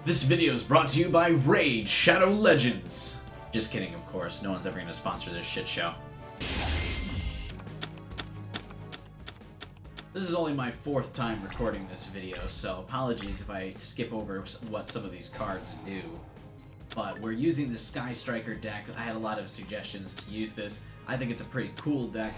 This video is brought to you by Raid Shadow Legends. Just kidding, of course. No one's ever going to sponsor this shit show. This is only my 4th time recording this video, so apologies if I skip over what some of these cards do. But we're using the Sky Striker deck. I had a lot of suggestions to use this. I think it's a pretty cool deck.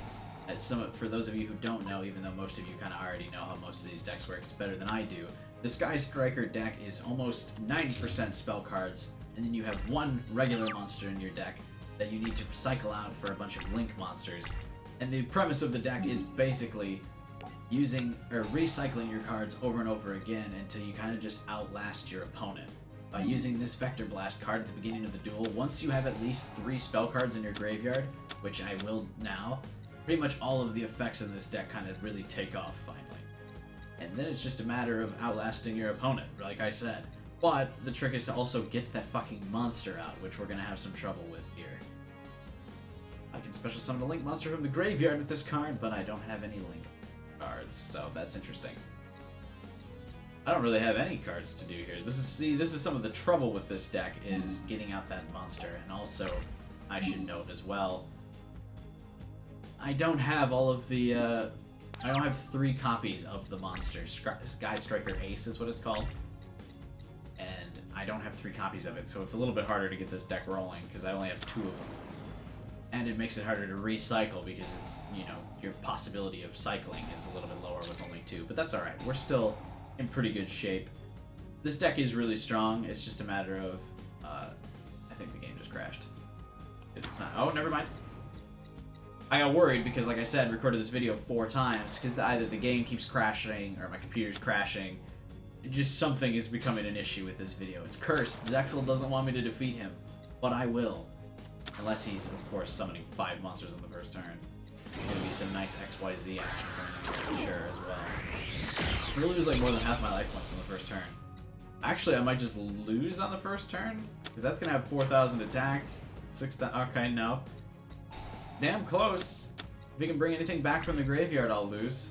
For those of you who don't know, even though most of you kind of already know how most of these decks work better than I do, the Sky Striker deck is almost 90% spell cards, and then you have one regular monster in your deck that you need to cycle out for a bunch of link monsters. And the premise of the deck is basically using or recycling your cards over and over again until you kind of just outlast your opponent. By using this Vector Blast card at the beginning of the duel, once you have at least 3 spell cards in your graveyard, which I will now, pretty much all of the effects in this deck kind of really take off finally. And then it's just a matter of outlasting your opponent, like I said. But the trick is to also get that fucking monster out, which we're going to have some trouble with here. I can special summon a link monster from the graveyard with this card, but I don't have any link cards, so that's interesting. I don't really have any cards to do here. This is some of the trouble with this deck, is getting out that monster. And also, I should note as well, I don't have all of the, I don't have 3 copies of the monster. Sky Striker Ace is what it's called. And I don't have 3 copies of it, so it's a little bit harder to get this deck rolling, because I only have 2 of them. And it makes it harder to recycle, because it's, you know, your possibility of cycling is a little bit lower with only 2. But that's alright, we're still in pretty good shape. This deck is really strong, it's just a matter of, I think the game just crashed. It's not, oh, never mind. I got worried because, like I said, recorded this video 4 times because either the game keeps crashing or my computer's crashing. Just something is becoming an issue with this video. It's cursed. Zexal doesn't want me to defeat him, but I will. Unless he's, of course, summoning 5 monsters on the first turn. Maybe some nice XYZ action from him, sure, as well. I lose like more than half my life points on the first turn. Actually, I might just lose on the first turn, because that's going to have 4,000 attack. 6,000, okay, no. Damn close. If he can bring anything back from the graveyard, I'll lose.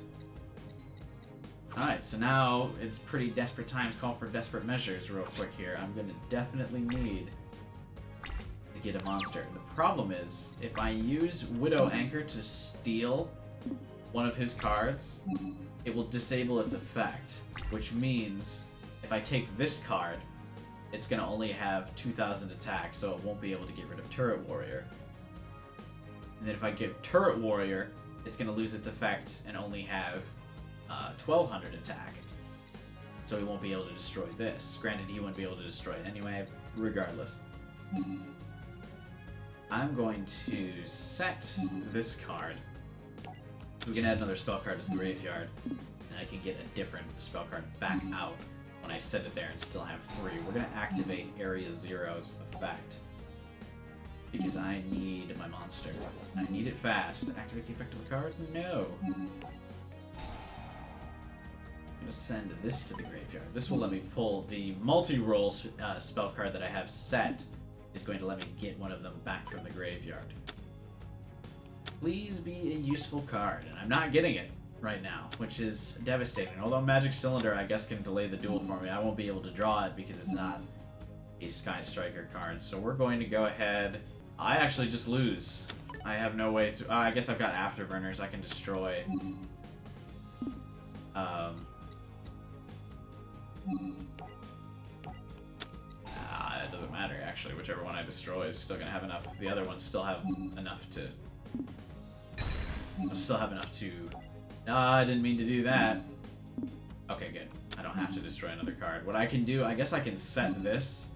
Alright, so now it's pretty desperate times call for desperate measures real quick here. I'm going to definitely need to get a monster. The problem is, if I use Widow Anchor to steal one of his cards, it will disable its effect, which means if I take this card, it's going to only have 2,000 attack, so it won't be able to get rid of Turret Warrior. And then if I get Turret Warrior, it's going to lose its effect and only have 1,200 attack. So he won't be able to destroy this. Granted, he won't be able to destroy it anyway, regardless. I'm going to set this card. We can add another spell card to the graveyard, and I can get a different spell card back out when I set it there and still have 3. We're going to activate Area Zero's effect, because I need my monster. I need it fast. Activate the effect of a card? No. I'm going to send this to the graveyard. This will let me pull the multi-roll spell card that I have set. Is going to let me get one of them back from the graveyard. Please be a useful card, and I'm not getting it right now, which is devastating. Although Magic Cylinder, I guess, can delay the duel for me, I won't be able to draw it because it's not a Sky Striker card. So we're going to go ahead. I actually just lose. I have no way to... I guess I've got Afterburners I can destroy. It doesn't matter, actually. Whichever one I destroy is still going to have enough. The other ones still have enough to... I didn't mean to do that. Okay, good. I don't have to destroy another card. What I can do, I guess I can set this,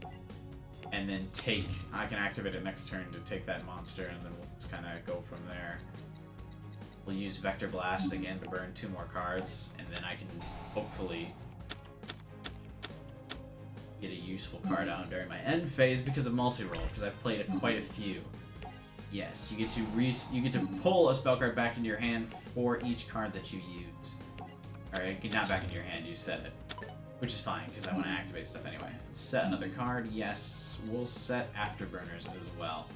and then take... I can activate it next turn to take that monster, and then we'll just kind of go from there. We'll use Vector Blast again to burn 2 more cards, and then I can hopefully get a useful card out during my end phase because of multi-roll, because I've played quite a few. Yes, you get to pull a spell card back into your hand for each card that you use. Alright, not back into your hand, you set it. Which is fine, because I want to activate stuff anyway. Set another card, yes. We'll set Afterburners as well.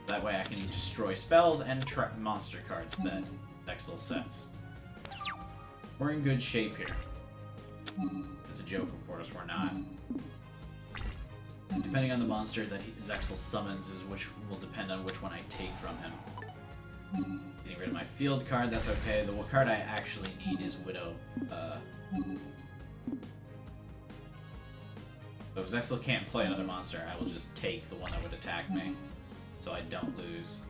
That way I can destroy spells and monster cards that Zexal sets. We're in good shape here. It's a joke, of course, we're not. Depending on the monster that Zexal summons is which will depend on which one I take from him. Getting rid of my field card, that's okay. The card I actually need is Widow. So if Zexal can't play another monster, I will just take the one that would attack me, so I don't lose.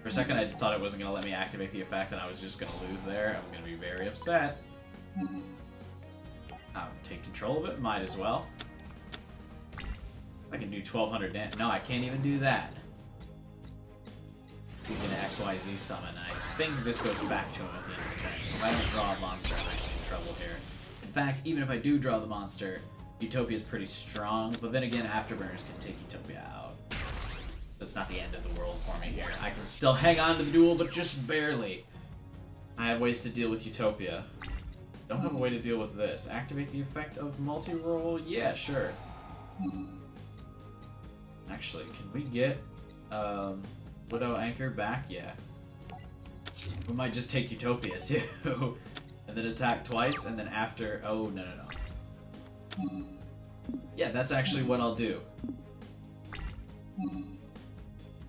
For a second, I thought it wasn't going to let me activate the effect, and I was just going to lose there. I was going to be very upset. Take control of it, might as well. I can do 1200 damage. No, I can't even do that. He's going to XYZ summon. I think this goes back to him at the end of the turn. If I don't draw a monster, I'm actually in trouble here. In fact, even if I do draw the monster, Utopia is pretty strong, but then again, Afterburners can take Utopia out. That's not the end of the world for me here. I can still hang on to the duel, but just barely. I have ways to deal with Utopia. Don't have a way to deal with this. Activate the effect of multi-roll? Yeah, sure. Actually, can we get Widow Anchor back? Yeah. We might just take Utopia, too. And then attack twice, and then after... Oh, no. Yeah, that's actually what I'll do.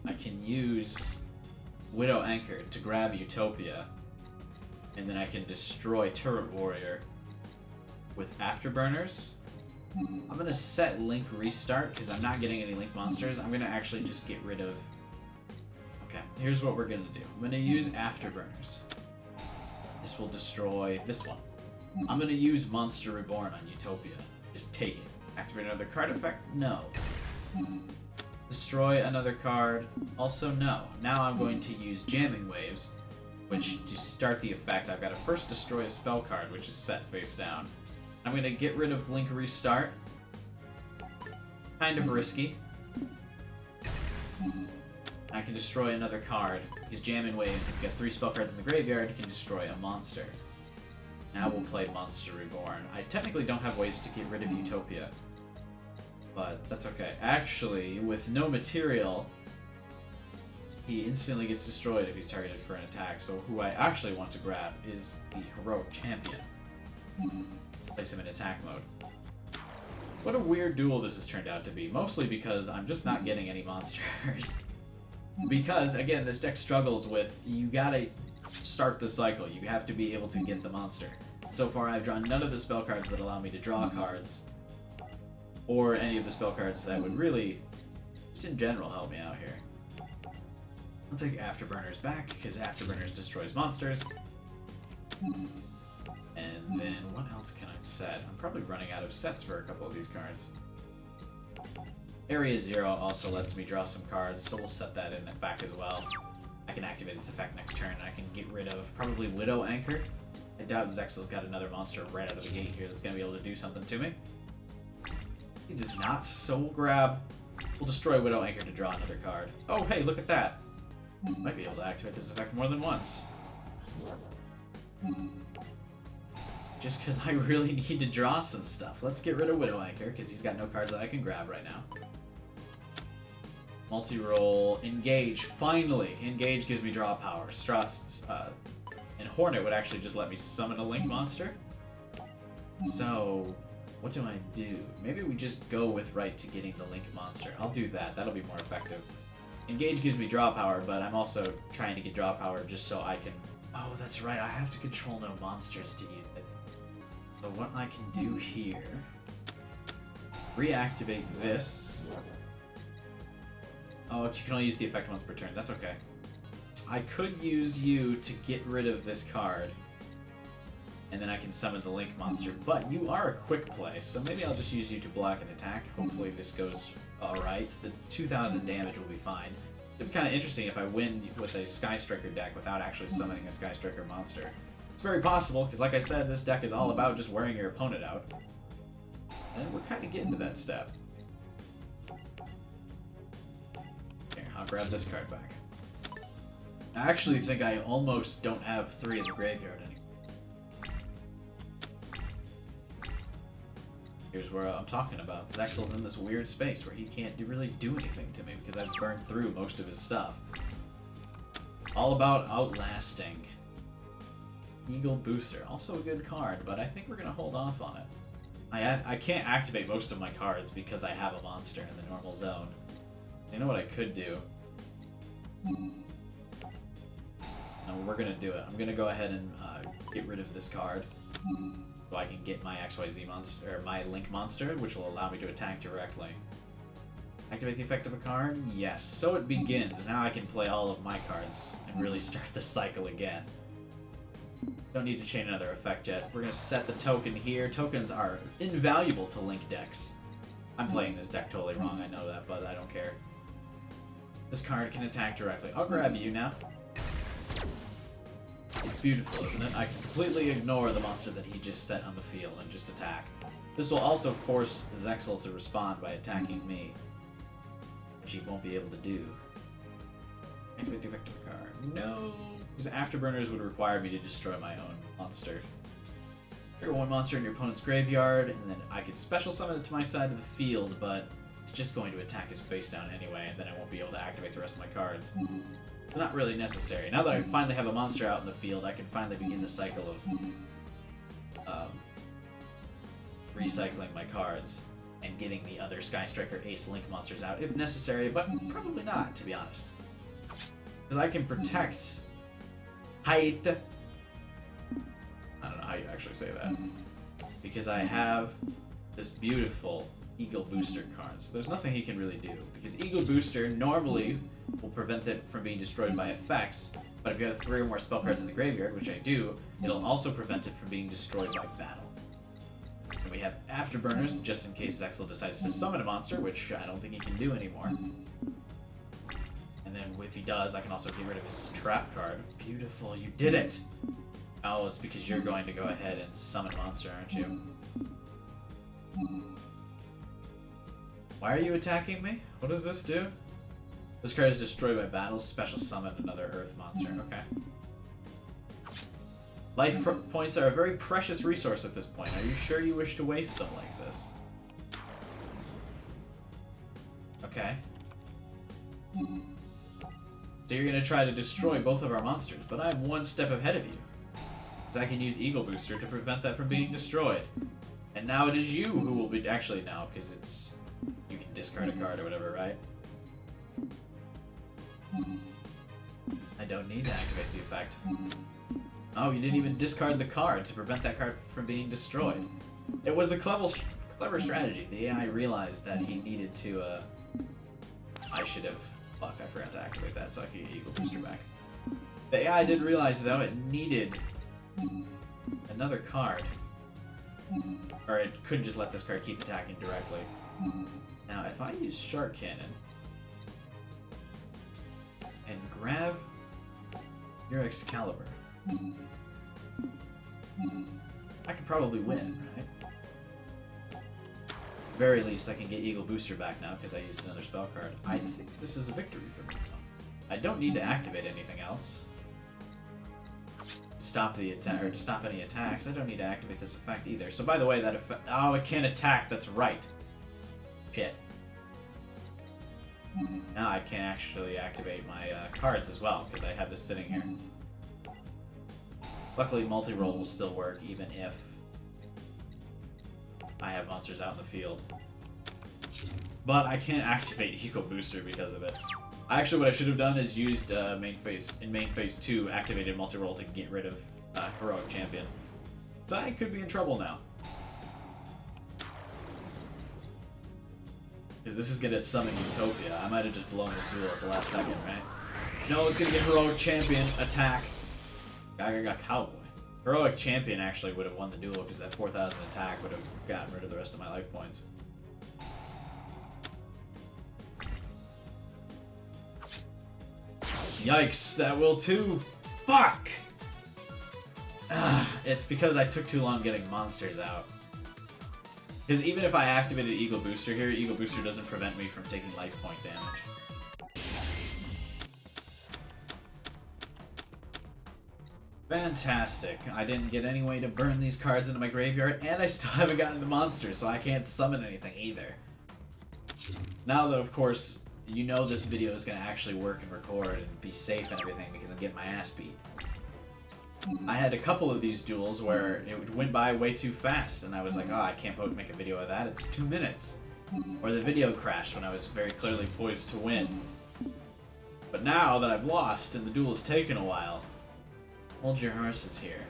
I can use Widow Anchor to grab Utopia, and then I can destroy Turret Warrior with Afterburners. I'm going to set Link Restart, because I'm not getting any Link monsters. I'm going to actually just get rid of... Okay, here's what we're going to do. I'm going to use Afterburners. This will destroy this one. I'm going to use Monster Reborn on Utopia. Just take it. Activate another card effect? No. Destroy another card? Also no. Now I'm going to use Jamming Waves, which to start the effect, I've got to first destroy a spell card, which is set face down. I'm going to get rid of Link Restart. Kind of risky. I can destroy another card. These Jamming Waves, if you get 3 spell cards in the graveyard, you can destroy a monster. Now we'll play Monster Reborn. I technically don't have ways to get rid of Utopia, but that's okay. Actually, with no material, he instantly gets destroyed if he's targeted for an attack, so who I actually want to grab is the Heroic Champion. Place him in attack mode. What a weird duel this has turned out to be, mostly because I'm just not getting any monsters. Because, again, this deck struggles with, you gotta start the cycle, you have to be able to get the monster. So far I've drawn none of the spell cards that allow me to draw cards, or any of the spell cards that would really, just in general, help me out here. I'll take Afterburners back, because Afterburners destroys monsters. And then, what else can I set? I'm probably running out of sets for a couple of these cards. Area 0 also lets me draw some cards, so we'll set that in the back as well. I can activate its effect next turn, and I can get rid of probably Widow Anchor. I doubt Zexal's got another monster right out of the gate here that's going to be able to do something to me. He does not, so we'll destroy Widow Anchor to draw another card. Oh, hey, look at that! Might be able to activate this effect more than once. Just because I really need to draw some stuff. Let's get rid of Widow Anchor, because he's got no cards that I can grab right now. Multi-roll, Engage, finally! Engage gives me draw power. And Hornet would actually just let me summon a Link monster. So, what do I do? Maybe we just go with right to getting the Link monster. I'll do that, that'll be more effective. Engage gives me draw power, but I'm also trying to get draw power just so I can... Oh, that's right, I have to control no monsters to use it. So what I can do here... Reactivate this. Oh, you can only use the effect once per turn, that's okay. I could use you to get rid of this card, and then I can summon the Link monster, but you are a quick play, so maybe I'll just use you to block an attack. Hopefully this goes alright. The 2,000 damage will be fine. It'd be kind of interesting if I win with a Sky Striker deck without actually summoning a Sky Striker monster. It's very possible, because like I said, this deck is all about just wearing your opponent out. And we're kind of getting to that step. Here, I'll grab this card back. I actually think I almost don't have 3 in the graveyard anymore. Here's where I'm talking about. Zexal's in this weird space where he can't really do anything to me because I've burned through most of his stuff. All about outlasting. Eagle Booster. Also a good card, but I think we're going to hold off on it. I can't activate most of my cards because I have a monster in the normal zone. You know what I could do? No, we're going to do it. I'm going to go ahead and get rid of this card so I can get my XYZ monster, or my Link monster, which will allow me to attack directly. Activate the effect of a card? Yes. So it begins. Now I can play all of my cards and really start the cycle again. Don't need to chain another effect yet. We're going to set the token here. Tokens are invaluable to Link decks. I'm playing this deck totally wrong, I know that, but I don't care. This card can attack directly. I'll grab you now. It's beautiful, isn't it? I can completely ignore the monster that he just set on the field and just attack. This will also force Zexal to respond by attacking me, which he won't be able to do. Activate the effect of a card. No! Because Afterburners would require me to destroy my own monster. Trigger one monster in your opponent's graveyard, and then I could special summon it to my side of the field, but it's just going to attack his face down anyway, and then I won't be able to activate the rest of my cards. It's not really necessary. Now that I finally have a monster out in the field, I can finally begin the cycle of recycling my cards and getting the other Sky Striker Ace Link monsters out if necessary, but probably not, to be honest. Because I can protect height. I don't know how you actually say that. Because I have this beautiful Eagle Booster card. So there's nothing he can really do. Because Eagle Booster normally will prevent it from being destroyed by effects, but if you have 3 or more spell cards in the graveyard, which I do, it'll also prevent it from being destroyed by battle. And we have Afterburners, just in case Zexal decides to summon a monster, which I don't think he can do anymore. And then if he does, I can also get rid of his trap card. Beautiful, you did it! Oh, it's because you're going to go ahead and summon a monster, aren't you? Why are you attacking me? What does this do? This card is destroyed by battle, special summon another Earth monster. Okay. Life points are a very precious resource at this point. Are you sure you wish to waste them like this? Okay. So you're going to try to destroy both of our monsters, but I'm one step ahead of you. Because I can use Eagle Booster to prevent that from being destroyed. And now it is you who will be... Actually, no, because it's... You can discard a card or whatever, right? I don't need to activate the effect. Oh, you didn't even discard the card to prevent that card from being destroyed. It was a clever strategy. The AI realized that he needed to, I should have... Fuck, I forgot to activate that so I could get Eagle Booster back. The AI did realize, though, it needed another card. Or it couldn't just let this card keep attacking directly. Now, if I use Shark Cannon and grab your Excalibur, I could probably win, right? Very least, I can get Eagle Booster back now because I used another spell card. I think this is a victory for me. I don't need to activate anything else. Stop the attack, or to stop any attacks. I don't need to activate this effect either. So by the way, that effect... Oh, it can't attack. That's right. Shit. Now I can actually activate my cards as well because I have this sitting here. Luckily, multi-roll will still work even if I have monsters out in the field. But I can't activate Eagle Booster because of it. Actually, what I should have done is used main phase 2, activated multi-roll to get rid of Heroic Champion. So I could be in trouble now. Because this is going to summon Utopia. I might have just blown this duel at the last second, right? No, it's going to get Heroic Champion, attack. I got Cowboy. Heroic Champion actually would have won the duel because that 4,000 attack would have gotten rid of the rest of my life points. Yikes, that will too. Fuck! It's because I took too long getting monsters out. Because even if I activated Eagle Booster here, Eagle Booster doesn't prevent me from taking life point damage. Fantastic. I didn't get any way to burn these cards into my graveyard, and I still haven't gotten the monsters, so I can't summon anything either. Now that, of course, you know this video is going to actually work and record and be safe and everything because I'm getting my ass beat. I had a couple of these duels where it went by way too fast, and I was like, oh, I can't make a video of that, it's 2 minutes. Or the video crashed when I was very clearly poised to win. But now that I've lost and the duel has taken a while, hold your horses here.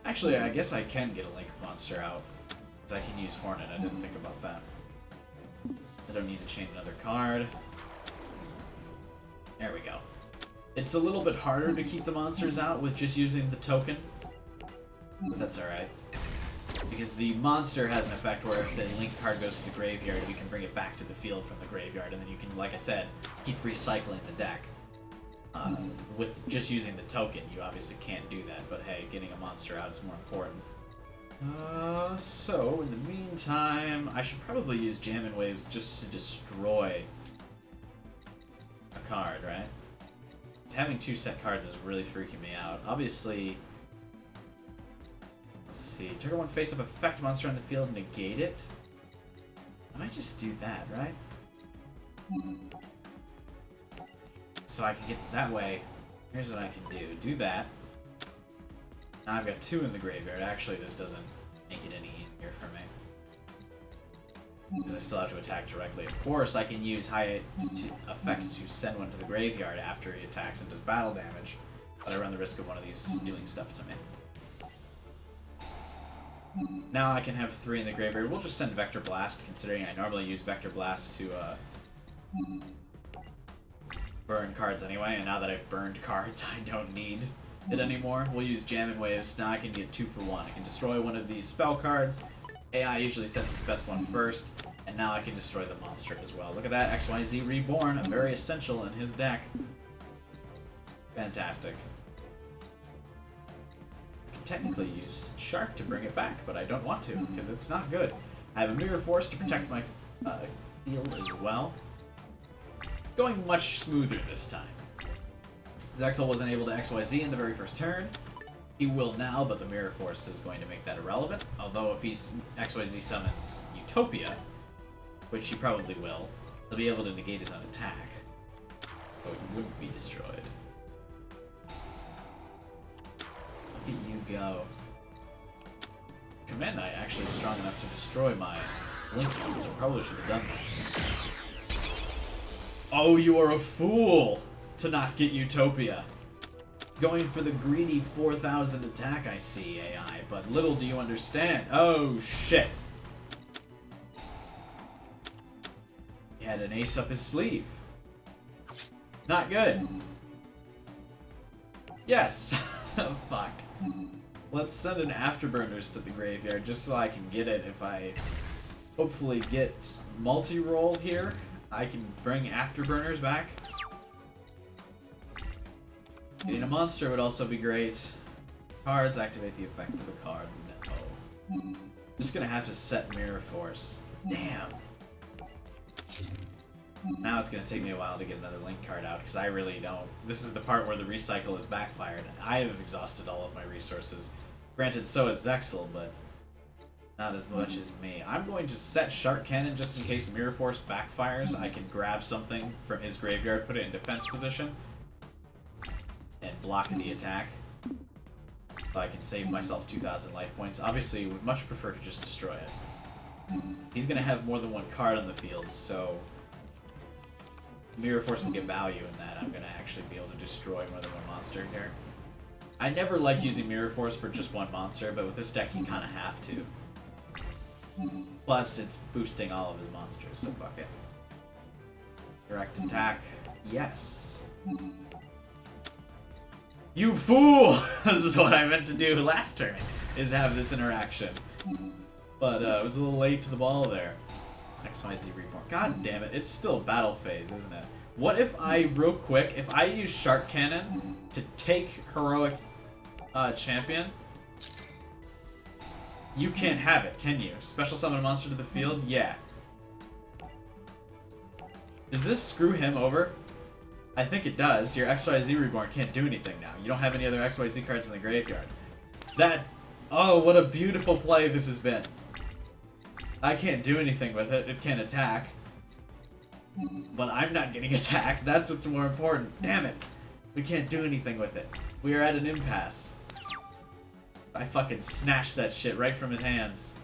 Actually, I guess I can get a Link monster out, because I can use Hornet, I didn't think about that. I don't need to chain another card. There we go. It's a little bit harder to keep the monsters out with just using the token, but that's alright. Because the monster has an effect where if the Link card goes to the graveyard, you can bring it back to the field from the graveyard, and then you can, like I said, keep recycling the deck. With just using the token, you obviously can't do that, but hey, getting a monster out is more important. So, in the meantime, I should probably use Jammin' Waves just to destroy a card, right? Having 2 set cards is really freaking me out. Obviously, let's see, trigger 1 face-up effect monster on the field, negate it. I might just do that, right? So I can get that way. Here's what I can do. Do that. Now I've got 2 in the graveyard. Actually, this doesn't make it any easier for me, because I still have to attack directly. Of course, I can use high effect to send one to the graveyard after he attacks and does battle damage, but I run the risk of one of these doing stuff to me. Now I can have 3 in the graveyard. We'll just send Vector Blast, considering I normally use Vector Blast to burn cards anyway, and now that I've burned cards, I don't need it anymore. We'll use Jammin' Waves. Now I can get 2 for 1. I can destroy one of these spell cards. AI usually sets its best one first, and now I can destroy the monster as well. Look at that, XYZ Reborn, very essential in his deck. Fantastic. I can technically use Shark to bring it back, but I don't want to, because it's not good. I have a Mirror Force to protect my field as well. Going much smoother this time. Zexal wasn't able to XYZ in the very first turn. He will now, but the Mirror Force is going to make that irrelevant. Although if he XYZ summons Utopia, which he probably will, he'll be able to negate his own attack. So it wouldn't be destroyed. Look at you go. Command Knight actually strong enough to destroy my Link ones. I probably should have done that. Oh, you are a fool to not get Utopia. Going for the greedy 4,000 attack, I see, AI, but little do you understand. Oh, shit. He had an ace up his sleeve. Not good. Yes. Fuck. Let's send an Afterburners to the graveyard just so I can get it. If I hopefully get multi-roll here, I can bring Afterburners back. Getting a monster would also be great. Cards activate the effect of a card. No. Just gonna have to set Mirror Force. Damn. Now it's gonna take me a while to get another Link card out, because I really don't. This is the part where the recycle is backfired. I have exhausted all of my resources. Granted, so has Zexal, but not as much as me. I'm going to set Shark Cannon just in case Mirror Force backfires. I can grab something from his graveyard, put it in defense position, and block the attack. So I can save myself 2,000 life points. Obviously, would much prefer to just destroy it. He's gonna have more than one card on the field, so Mirror Force will get value in that. I'm gonna actually be able to destroy more than one monster here. I never liked using Mirror Force for just one monster, but with this deck you kinda have to. Plus, it's boosting all of his monsters, so fuck it. Direct attack. Yes. You fool! This is what I meant to do last turn, is have this interaction. But it was a little late to the ball there. XYZ Reborn. God damn it, it's still battle phase, isn't it? What if I, real quick, if I use Shark Cannon to take Heroic Champion, you can't have it, can you? Special summon a monster to the field? Yeah. Does this screw him over? I think it does. Your XYZ Reborn can't do anything now. You don't have any other XYZ cards in the graveyard. That... Oh, what a beautiful play this has been. I can't do anything with it. It can't attack. But I'm not getting attacked. That's what's more important. Damn it. We can't do anything with it. We are at an impasse. I fucking snatched that shit right from his hands.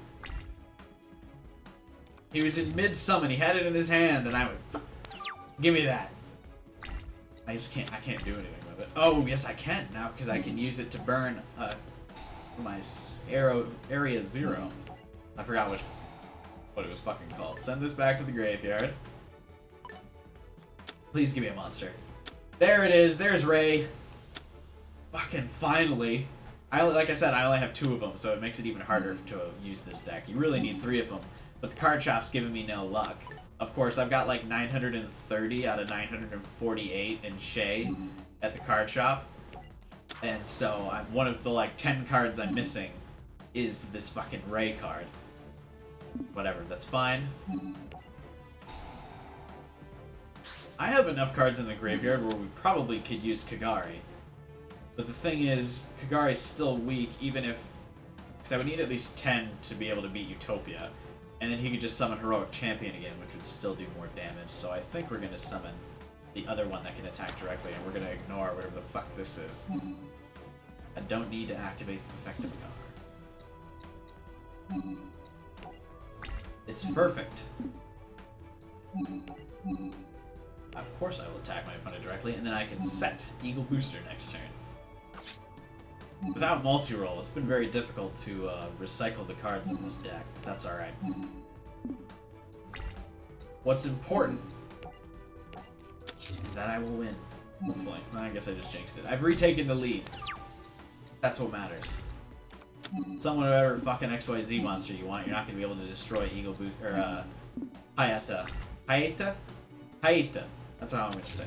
He was in mid-summon, he had it in his hand, and I went, give me that. I can't do anything with it. Oh, yes I can now, because I can use it to burn my area 0. I forgot what it was fucking called. Send this back to the graveyard. Please give me a monster. There it is, there's Ray. Fucking finally. Like I said, I only have 2 of them, so it makes it even harder to use this deck. You really need 3 of them, but the card shop's giving me no luck. Of course, I've got like 930 out of 948 in Shay at the card shop, and so one of the like 10 cards I'm missing is this fucking Ray card. Whatever, that's fine. I have enough cards in the graveyard where we probably could use Kagari. But the thing is, Kagari's still weak, even if... Because I would need at least 10 to be able to beat Utopia. And then he could just summon Heroic Champion again, which would still do more damage. So I think we're going to summon the other one that can attack directly, and we're going to ignore whatever the fuck this is. I don't need to activate the effect of the card. It's perfect. Of course I will attack my opponent directly, and then I can set Eagle Booster next turn. Without multi-roll, it's been very difficult to recycle the cards in this deck. That's alright. What's important is that I will win. Hopefully. I guess I just jinxed it. I've retaken the lead. That's what matters. Summon whatever fucking XYZ monster you want, you're not going to be able to destroy Eagle Boost, or, Hayata. Hayata? Hayata. That's what I'm going to say.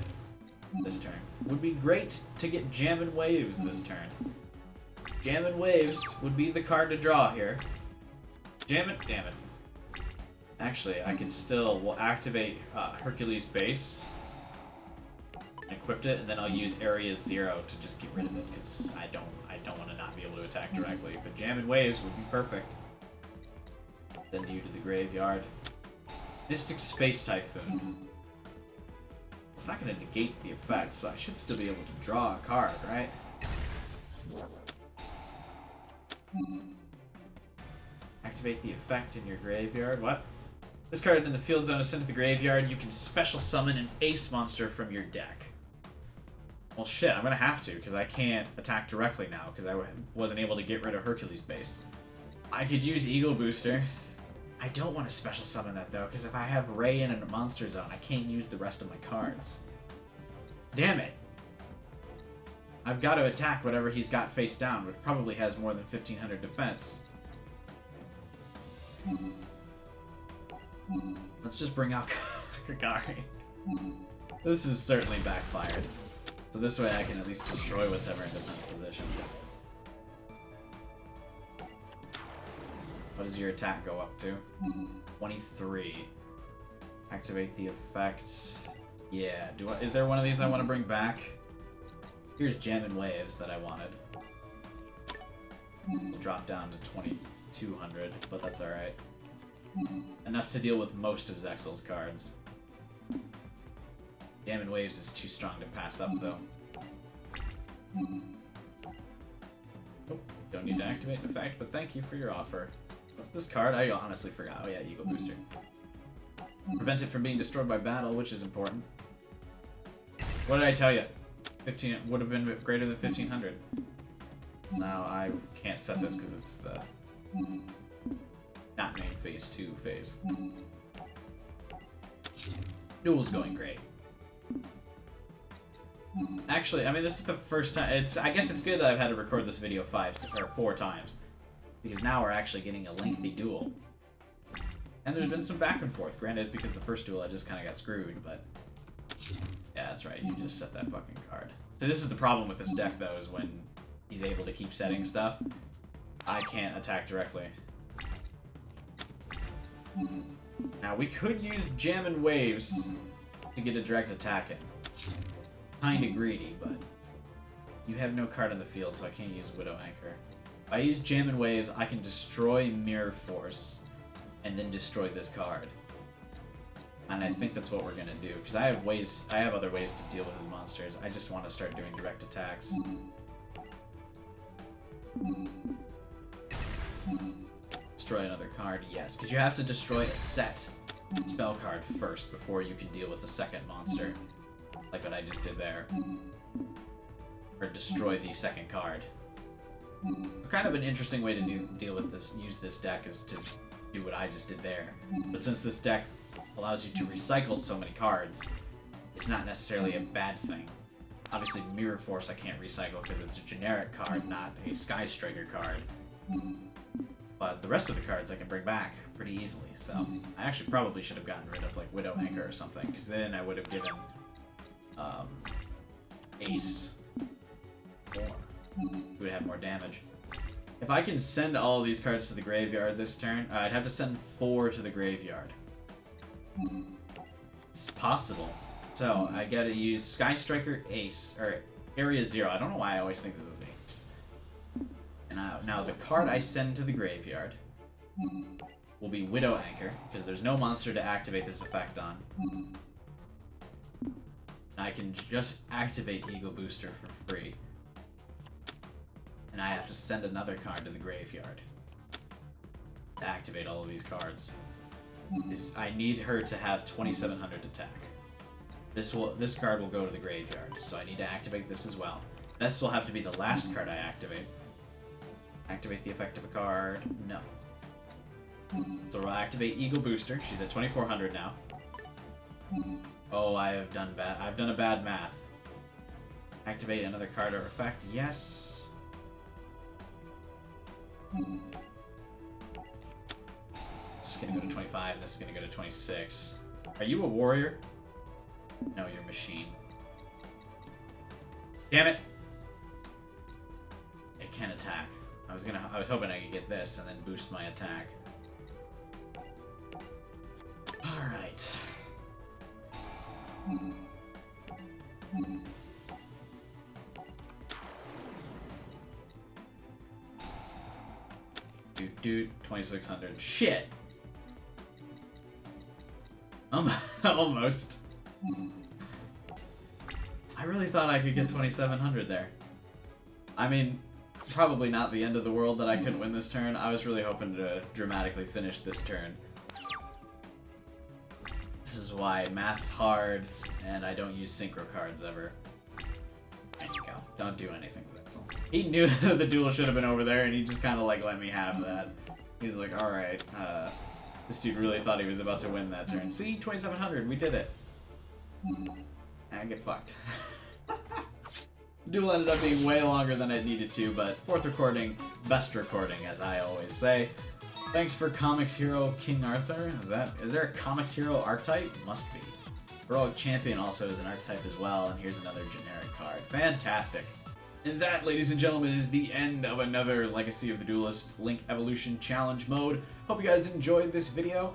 This turn. Would be great to get Jammin' Waves this turn. Jammin' Waves would be the card to draw here. Damn it. Actually, I can still... We'll activate Hercules Base. Equipped it, and then I'll use Area 0 to just get rid of it, because I don't want to not be able to attack directly. But Jammin' Waves would be perfect. Send you to the graveyard. Mystic Space Typhoon. It's not going to negate the effect, so I should still be able to draw a card, right? Activate the effect in your graveyard. What? This card in the field zone is sent to the graveyard. You can special summon an ace monster from your deck. Well, shit, I'm gonna have to, because I can't attack directly now, because I wasn't able to get rid of Hercules Base. I could use Eagle Booster. I don't want to special summon that, though, because if I have Ray in a monster zone, I can't use the rest of my cards. Damn it! I've got to attack whatever he's got face down, which probably has more than 1500 defense. Let's just bring out Kagari. This is certainly backfired. So this way I can at least destroy what's ever in defense position. What does your attack go up to? 23. Activate the effect. Yeah, is there one of these I want to bring back? Here's Jammin' Waves that I wanted. We'll drop down to 2200, but that's alright. Enough to deal with most of Zexal's cards. Jammin' Waves is too strong to pass up, though. Nope, don't need to activate an effect, but thank you for your offer. What's this card? I honestly forgot. Oh yeah, Eagle Booster. Prevent it from being destroyed by battle, which is important. What did I tell you? 15 would have been greater than 1500. Now I can't set this because it's the not main phase 2 phase. Duel's going great. Actually, I mean, this is the first time. I guess it's good that I've had to record this video 4 times, because now we're actually getting a lengthy duel. And there's been some back and forth. Granted, because the first duel I just kind of got screwed, but yeah, that's right. You just set that fucking card. So this is the problem with this deck, though, is when he's able to keep setting stuff, I can't attack directly. Now we could use Jammin' Waves to get a direct attack in. Kinda greedy, but you have no card on the field, so I can't use Widow Anchor. If I use Jammin' Waves, I can destroy Mirror Force and then destroy this card. And I think that's what we're gonna do, because I have other ways to deal with his monsters. I just want to start doing direct attacks. Destroy another card, yes, because you have to destroy a set spell card first before you can deal with the second monster, like what I just did there. Or destroy the second card. Kind of an interesting way to deal with this, use this deck, is to do what I just did there. But since this deck allows you to recycle so many cards, it's not necessarily a bad thing. Obviously, Mirror Force I can't recycle because it's a generic card, not a Sky Striker card. But the rest of the cards I can bring back pretty easily, so I actually probably should have gotten rid of like Widow Anchor or something, because then I would have given Ace 4. He would have more damage. If I can send all of these cards to the graveyard this turn, I'd have to send 4 to the graveyard. It's possible. So I gotta use Sky Striker, Ace, or Area 0. I don't know why I always think this is Ace. And now the card I send to the graveyard will be Widow Anchor, because there's no monster to activate this effect on. I can just activate Eagle Booster for free. And I have to send another card to the graveyard to activate all of these cards. I need her to have 2700 attack. This card will go to the graveyard, so I need to activate this as well. This will have to be the last card I activate. Activate the effect of a card. No. So we'll activate Eagle Booster. She's at 2400 now. Oh, I've done a bad math. Activate another card or effect. Yes. This is gonna go to 25. This is gonna go to 26. Are you a warrior? No, you're a machine. Damn it! It can attack. I was hoping I could get this and then boost my attack. Alright. Dude, 2600. Shit! Almost. I really thought I could get 2700 there. I mean, probably not the end of the world that I couldn't win this turn. I was really hoping to dramatically finish this turn. This is why math's hard, and I don't use synchro cards ever. There you go. Don't do anything, Zexal. He knew the duel should have been over there, and he just kind of like let me have that. He was like, alright, this dude really thought he was about to win that turn. See, 2700, we did it. And get fucked. The duel ended up being way longer than it needed to, but fourth recording, best recording, as I always say. Thanks for Comics Hero King Arthur. Is there a Comics Hero archetype? Must be. Heroic Champion also is an archetype as well, and here's another generic card. Fantastic. And that, ladies and gentlemen, is the end of another Legacy of the Duelist Link Evolution Challenge mode. Hope you guys enjoyed this video.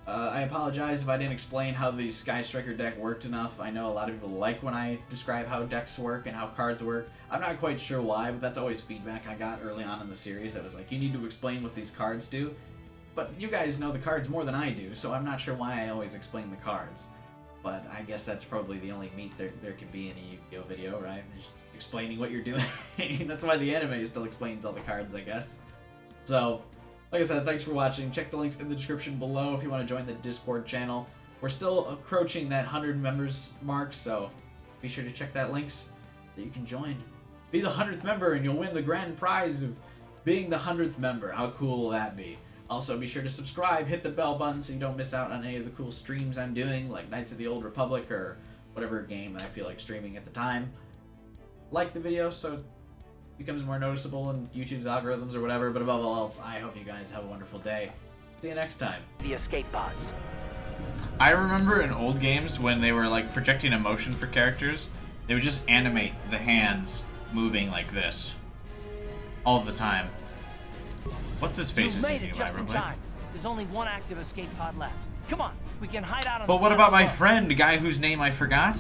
I apologize if I didn't explain how the Sky Striker deck worked enough. I know a lot of people like when I describe how decks work and how cards work. I'm not quite sure why, but that's always feedback I got early on in the series that was like, you need to explain what these cards do. But you guys know the cards more than I do, so I'm not sure why I always explain the cards. But I guess that's probably the only meat there can be in a Yu-Gi-Oh video, right? Just explaining what you're doing. That's why the anime still explains all the cards, I guess. So, like I said, thanks for watching. Check the links in the description below if you want to join the Discord channel. We're still approaching that 100 members mark, so be sure to check that links so you can join. Be the 100th member and you'll win the grand prize of being the 100th member. How cool will that be? Also, be sure to subscribe, hit the bell button so you don't miss out on any of the cool streams I'm doing, like Knights of the Old Republic or whatever game I feel like streaming at the time. Like the video so it becomes more noticeable in YouTube's algorithms or whatever, but above all else, I hope you guys have a wonderful day. See you next time. The escape pods. I remember in old games when they were like projecting emotion for characters, they would just animate the hands moving like this all the time. What's his face You've was made using it just in elaborately? time. There's only one active escape pod left. Come on, we can hide out on But the what about my ground floor. friend, the guy whose name I forgot?